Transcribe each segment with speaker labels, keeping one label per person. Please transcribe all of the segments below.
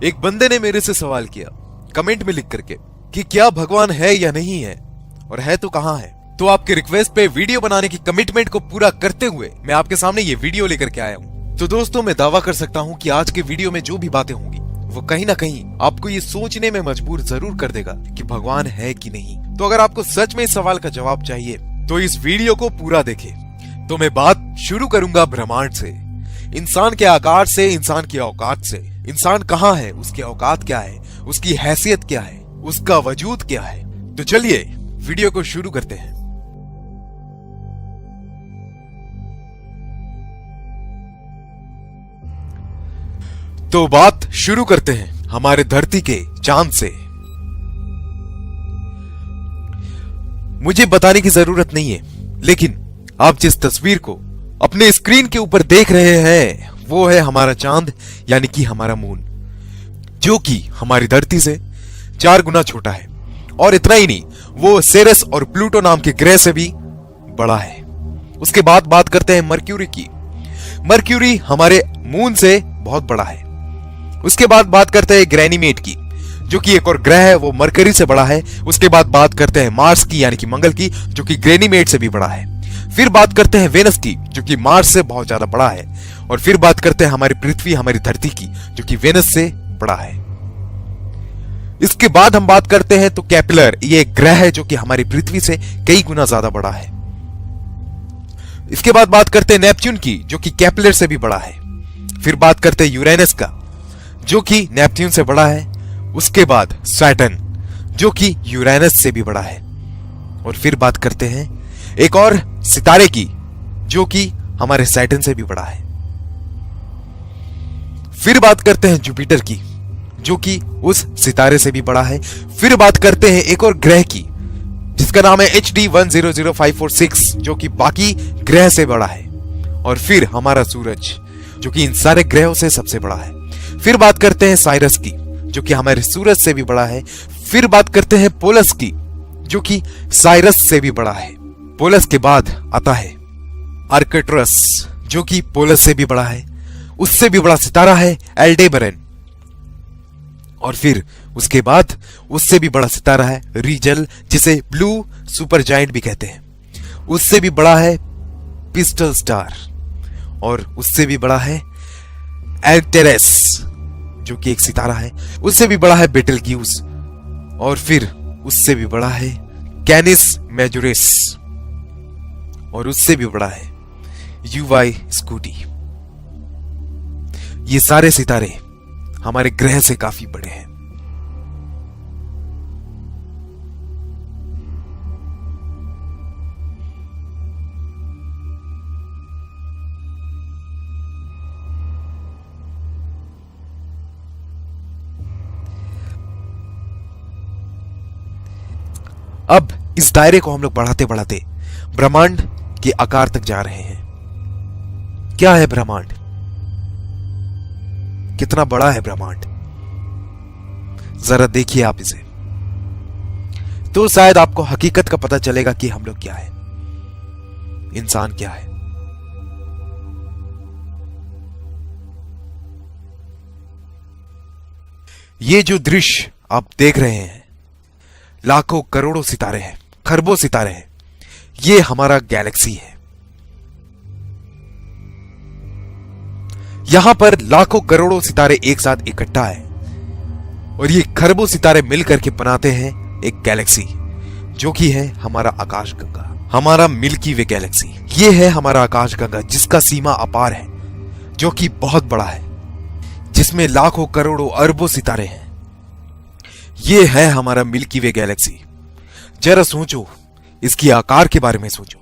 Speaker 1: एक बंदे ने मेरे से सवाल किया कमेंट में लिख करके कि क्या भगवान है या नहीं है, और है तो कहां है। तो आपके रिक्वेस्ट पे वीडियो बनाने की कमिटमेंट को पूरा करते हुए मैं आपके सामने ये वीडियो लेकर के आया हूं। तो दोस्तों, मैं दावा कर सकता हूं कि आज के वीडियो में जो भी बातें होंगी वो कहीं ना कहीं आपको ये सोचने में मजबूर जरूर कर देगा कि भगवान है कि नहीं। तो अगर आपको सच में इस सवाल का जवाब चाहिए तो इस वीडियो को पूरा देखें। तो मैं बात शुरू करूंगा ब्रह्मांड से, इंसान के आकार से, इंसान की औकात से। इंसान कहां है, उसकी औकात क्या है, उसकी हैसियत क्या है, उसका वजूद क्या है। तो चलिए वीडियो को शुरू करते हैं। तो बात शुरू करते हैं हमारे धरती के चांद से। मुझे बताने की जरूरत नहीं है, लेकिन आप जिस तस्वीर को अपने स्क्रीन के ऊपर देख रहे हैं वो है हमारा चांद, यानी कि हमारा मून, जो कि हमारी धरती से 4 गुना छोटा है। और इतना ही नहीं, वो सेरेस और प्लूटो नाम के ग्रह से भी बड़ा है। उसके बाद बात करते हैं मर्क्यूरी की। मर्क्यूरी हमारे मून से बहुत बड़ा है। उसके बाद बात करते हैं ग्रैनीमेट की, जो कि एक और ग्रह है, वो मरकरी से बड़ा है। उसके बाद बात करते हैं मार्स की, यानी कि मंगल की, जो कि ग्रैनीमेट से भी बड़ा है। फिर बात करते हैं वेनस की, जो कि मार्स से बहुत ज्यादा बड़ा है। और फिर बात करते हैं हमारी पृथ्वी, हमारी धरती की, जो कि वेनस से बड़ा है। इसके बाद हम बात करते हैं तो केपलर, ये एक ग्रह है जो कि हमारी पृथ्वी से कई गुना ज्यादा बड़ा है। इसके बाद बात करते हैं नेपच्यून की, जो कि केपलर से भी बड़ा है। फिर बात करते हैं यूरेनस का, जो कि नेपच्यून से बड़ा है। उसके बाद सैटर्न, जो कि यूरेनस से भी बड़ा है। और फिर बात करते हैं एक और सितारे की, जो कि हमारे सैटर्न से भी बड़ा है। फिर बात करते हैं जुपिटर की, जो कि उस सितारे से भी बड़ा है। फिर बात करते हैं एक और ग्रह की, जिसका नाम है HD 100546, जो कि बाकी ग्रह से बड़ा है। और फिर हमारा सूरज, जो कि इन सारे ग्रहों से सबसे बड़ा है। फिर बात करते हैं साइरस की, जो कि हमारे सूरज से भी बड़ा है। फिर बात करते हैं पोलस की, जो कि साइरस से भी बड़ा है। पोलस के बाद आता है आर्कटुरस, जो कि पोलस से भी बड़ा है। उससे भी बड़ा सितारा है एल्डेबरन। और फिर उसके बाद उससे भी बड़ा सितारा है रीजल, जिसे ब्लू सुपर जायंट भी कहते हैं। उससे भी बड़ा है पिस्टल स्टार। और उससे भी बड़ा है एल्टेरेस, जो कि एक सितारा है। उससे भी बड़ा है बेटलग्यूस। और फिर उससे भी बड़ा है कैनिस मेजोरिस। और उससे भी बड़ा है यूवाई स्कूटी। ये सारे सितारे हमारे ग्रह से काफी बड़े हैं। अब इस दायरे को हम लोग बढ़ाते बढ़ाते ब्रह्मांड के आकार तक जा रहे हैं। क्या है ब्रह्मांड? कितना बड़ा है ब्रह्मांड? जरा देखिए आप इसे, तो शायद आपको हकीकत का पता चलेगा कि हम लोग क्या है, इंसान क्या है। ये जो दृश्य आप देख रहे हैं, लाखों करोड़ों सितारे हैं, खरबों सितारे हैं। ये हमारा गैलेक्सी है। यहां पर लाखों करोड़ों सितारे एक साथ इकट्ठा है, और ये खरबों सितारे मिलकर के बनाते हैं एक गैलेक्सी, जो कि है हमारा आकाशगंगा, हमारा मिल्की वे गैलेक्सी। ये है हमारा आकाशगंगा, जिसका सीमा अपार है, जो कि बहुत बड़ा है, जिसमें लाखों करोड़ों अरबों सितारे हैं। ये है हमारा मिल्की वे गैलेक्सी। जरा सोचो, इसकी आकार के बारे में सोचो।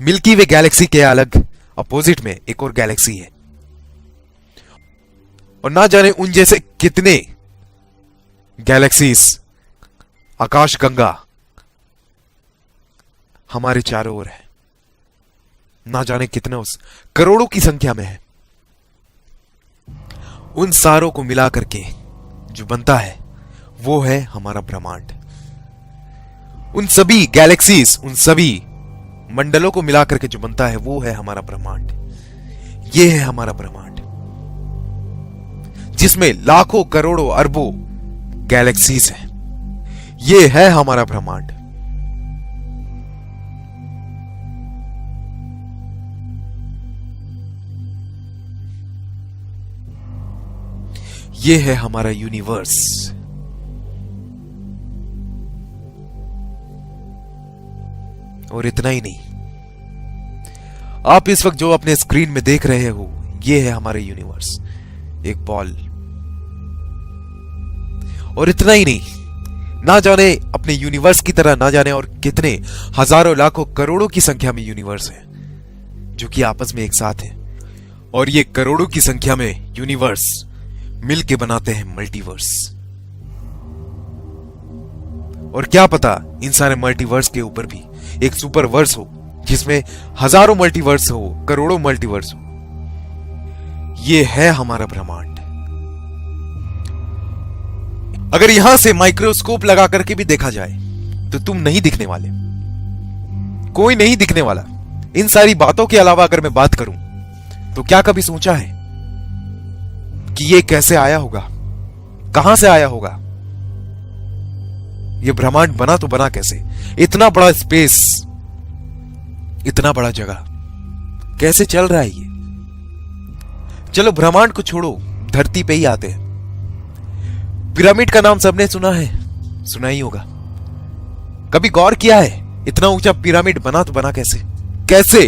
Speaker 1: मिल्की वे गैलेक्सी के अलग अपोजिट में एक और गैलेक्सी है, और ना जाने उन जैसे कितने गैलेक्सीज, आकाशगंगा हमारे चारों ओर है। ना जाने कितने, उस करोड़ों की संख्या में है। उन सारों को मिला करके जो बनता है वो है हमारा ब्रह्मांड। उन सभी गैलेक्सीज, उन सभी मंडलों को मिला करके जो बनता है वो है हमारा ब्रह्मांड। ये है हमारा ब्रह्मांड। जिसमें लाखों करोड़ों अरबों गैलेक्सीज हैं। ये है हमारा ब्रह्मांड। ये है हमारा यूनिवर्स। और इतना ही नहीं, आप इस वक्त जो अपने स्क्रीन में देख रहे हो, ये है हमारा यूनिवर्स, एक बॉल। और इतना ही नहीं, ना जाने अपने यूनिवर्स की तरह ना जाने और कितने हजारों लाखों करोड़ों की संख्या में यूनिवर्स हैं जो कि आपस में एक साथ हैं। और ये करोड़ों की संख्या में यूनिवर्स मिलके बनाते हैं मल्टीवर्स। और क्या पता इन सारे मल्टीवर्स के ऊपर भी एक सुपरवर्स हो जिसमें हजारों मल्टीवर्स हो, करोड़ों मल्टीवर्स हो। ये है हमारा ब्रह्मांड। अगर यहां से माइक्रोस्कोप लगा करके भी देखा जाए तो तुम नहीं दिखने वाले, कोई नहीं दिखने वाला। इन सारी बातों के अलावा अगर मैं बात करूं तो क्या कभी सोचा है कि ये कैसे आया होगा, कहां से आया होगा? ये ब्रह्मांड बना तो बना कैसे? इतना बड़ा स्पेस, इतना बड़ा जगह कैसे चल रहा है ये? चलो ब्रह्मांड को छोड़ो, धरती पे ही आते हैं। पिरामिड का नाम सबने सुना है, सुना ही होगा। कभी गौर किया है इतना ऊंचा पिरामिड बना तो बना कैसे? कैसे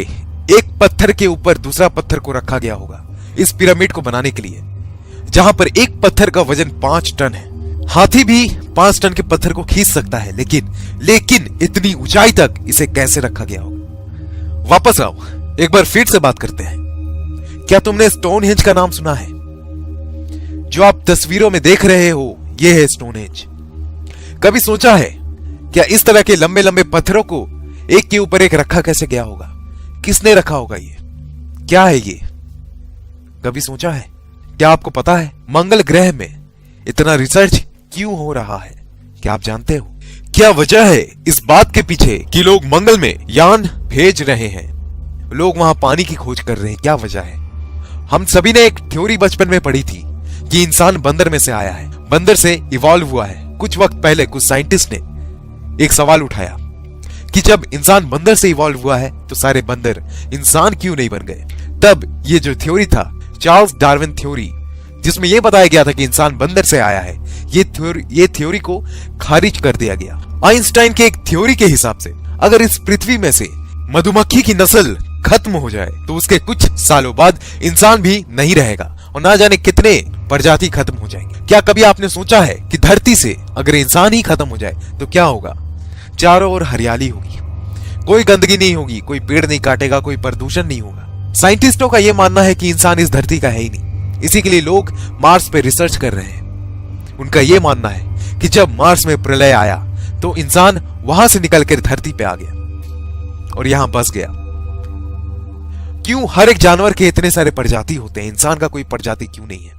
Speaker 1: एक पत्थर के ऊपर दूसरा पत्थर को रखा गया होगा इस पिरामिड को बनाने के लिए, जहां पर एक पत्थर का वजन 5 टन है। हाथी भी 5 टन के पत्थर को खींच सकता है, लेकिन इतनी ऊंचाई तक इसे कैसे रखा गया होगा? वापस आओ, एक बार फिर से बात करते हैं। क्या तुमने स्टोनहेंज का नाम सुना है? जो आप तस्वीरों में देख रहे हो, यह है स्टोनहेंज। कभी सोचा है क्या इस तरह के लंबे लंबे पत्थरों को एक के ऊपर एक रखा कैसे गया होगा? किसने रखा होगा? ये क्या है? ये कभी सोचा है? क्या आपको पता है मंगल ग्रह में इतना रिसर्च क्यों हो रहा है? क्या आप जानते हो क्या वजह है इस बात के पीछे कि लोग मंगल में यान भेज रहे हैं, लोग वहां पानी की खोज कर रहे हैं? क्या वजह है? हम सभी ने एक थ्योरी बचपन में पढ़ी थी कि इंसान बंदर में से आया है, बंदर से इवॉल्व हुआ है। कुछ वक्त पहले कुछ साइंटिस्ट ने एक सवाल उठाया कि जब इंसान बंदर से इवॉल्व हुआ है तो सारे बंदर इंसान क्यों नहीं बन गए? तब ये जो थ्योरी था, चार्ल्स डार्विन थ्योरी, जिसमें यह बताया गया था कि इंसान बंदर से आया है, ये थ्योरी को खारिज कर दिया गया। आइंस्टाइन के एक थ्योरी के हिसाब से अगर इस पृथ्वी में से मधुमक्खी की नस्ल खत्म हो जाए तो उसके कुछ सालों बाद इंसान भी नहीं रहेगा और ना जाने कितने प्रजाति खत्म हो जाएंगे। क्या कभी आपने सोचा है कि धरती से अगर इंसान ही खत्म हो जाए तो क्या होगा? चारों ओर हरियाली होगी, कोई गंदगी नहीं होगी, कोई पेड़ नहीं काटेगा, कोई प्रदूषण नहीं होगा। साइंटिस्टों का यह मानना है कि इंसान इस धरती का है ही नहीं, इसी के लिए लोग मार्स पे रिसर्च कर रहे हैं। उनका यह मानना है कि जब मार्स में प्रलय आया तो इंसान वहां से निकलकर धरती पे आ गया और यहां बस गया। क्यों हर एक जानवर के इतने सारे प्रजाति होते हैं, इंसान का कोई प्रजाति क्यों नहीं है?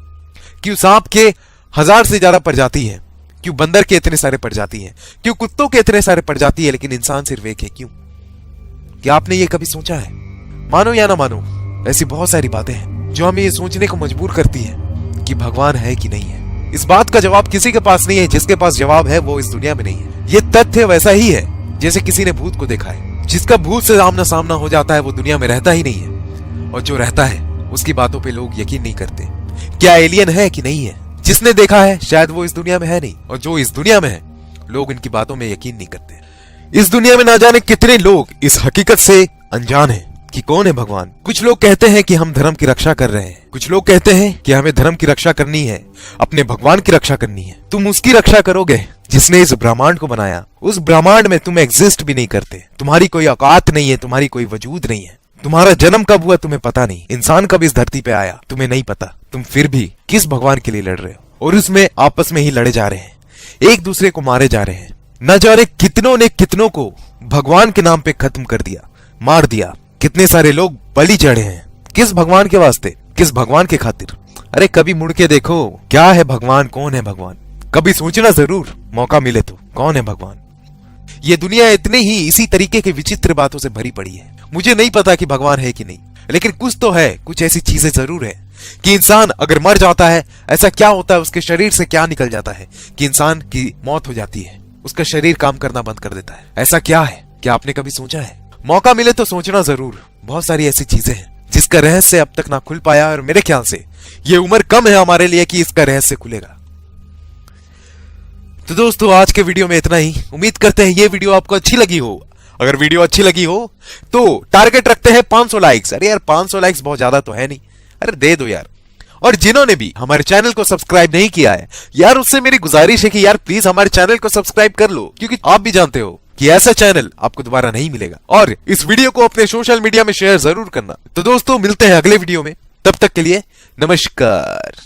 Speaker 1: क्यों सांप के 1000 से ज्यादा प्रजाति है? क्यों बंदर के इतने सारे प्रजाति हैं? क्यों कुत्तों के इतने सारे प्रजाति है लेकिन इंसान सिर्फ एक है? क्यों? क्या आपने ये कभी सोचा है? मानो या ना मानो, ऐसी बहुत सारी बातें हैं जो हमें ये सोचने को मजबूर करती है कि भगवान है कि नहीं है। इस बात का जवाब किसी के पास नहीं है, जिसके पास जवाब है वो इस दुनिया में नहीं है। ये तथ्य वैसा ही है जैसे किसी ने भूत को देखा है। जिसका भूत से आमना सामना हो जाता है वो दुनिया में रहता ही नहीं है, और जो रहता है उसकी बातों पे लोग यकीन नहीं करते। क्या एलियन है कि नहीं है? जिसने देखा है शायद वो इस दुनिया में है नहीं, और जो इस दुनिया में है लोग इनकी बातों में यकीन नहीं करते। इस दुनिया में ना जाने कितने लोग इस हकीकत से अनजान हैं कि कौन है भगवान। कुछ लोग कहते हैं कि हम धर्म की रक्षा कर रहे हैं, कुछ लोग कहते हैं कि हमें धर्म की रक्षा करनी है, अपने भगवान की रक्षा करनी है। तुम उसकी रक्षा करोगे जिसने इस ब्रह्मांड को बनाया। उस ब्रह्मांड में तुम एग्जिस्ट भी नहीं करते, तुम्हारी कोई औकात नहीं है, तुम्हारी कोई वजूद नहीं है। तुम्हारा जन्म कब हुआ तुम्हें पता नहीं, इंसान कब इस धरती पे आया तुम्हें नहीं पता। तुम फिर भी किस भगवान के लिए लड़ रहे हो? और उसमें आपस में ही लड़े जा रहे हैं, एक दूसरे को मारे जा रहे हैं। न जाने कितनों ने कितनों को भगवान के नाम पे खत्म कर दिया, मार दिया। कितने सारे लोग बलि चढ़े हैं। किस भगवान के वास्ते, किस भगवान के खातिर? अरे कभी मुड़ के देखो, क्या है भगवान, कौन है भगवान? कभी सोचना जरूर, मौका मिले तो, कौन है भगवान? ये दुनिया इतने ही इसी तरीके के विचित्र बातों से भरी पड़ी है। मुझे नहीं पता कि भगवान है कि नहीं, लेकिन कुछ तो है, कुछ ऐसी चीजें जरूर है कि इंसान अगर मर जाता है ऐसा क्या होता है, उसके शरीर से क्या निकल जाता है कि इंसान की मौत हो जाती है, उसका शरीर काम करना बंद कर देता है। ऐसा क्या है, क्या आपने कभी सोचा है? मौका मिले तो सोचना जरूर। बहुत सारी ऐसी चीजें हैं जिसका रहस्य अब तक ना खुल पाया, और मेरे ख्याल से ये उम्र कम है हमारे लिए कि इसका रहस्य खुलेगा। तो दोस्तों आज के वीडियो में इतना ही। उम्मीद करते हैं ये वीडियो आपको अच्छी लगी हो। अगर वीडियो अच्छी लगी हो तो टारगेट रखते हैं 500 लाइक्स। अरे यार 500 लाइक्स बहुत ज्यादा तो है नहीं, अरे दे दो यार। और जिन्होंने भी हमारे चैनल को सब्सक्राइब नहीं किया है यार, उससे मेरी गुजारिश है कि यार प्लीज हमारे चैनल को सब्सक्राइब कर लो, क्योंकि आप भी जानते हो कि ऐसा चैनल आपको दोबारा नहीं मिलेगा। और इस वीडियो को अपने सोशल मीडिया में शेयर जरूर करना। तो दोस्तों मिलते हैं अगले वीडियो में, तब तक के लिए नमस्कार।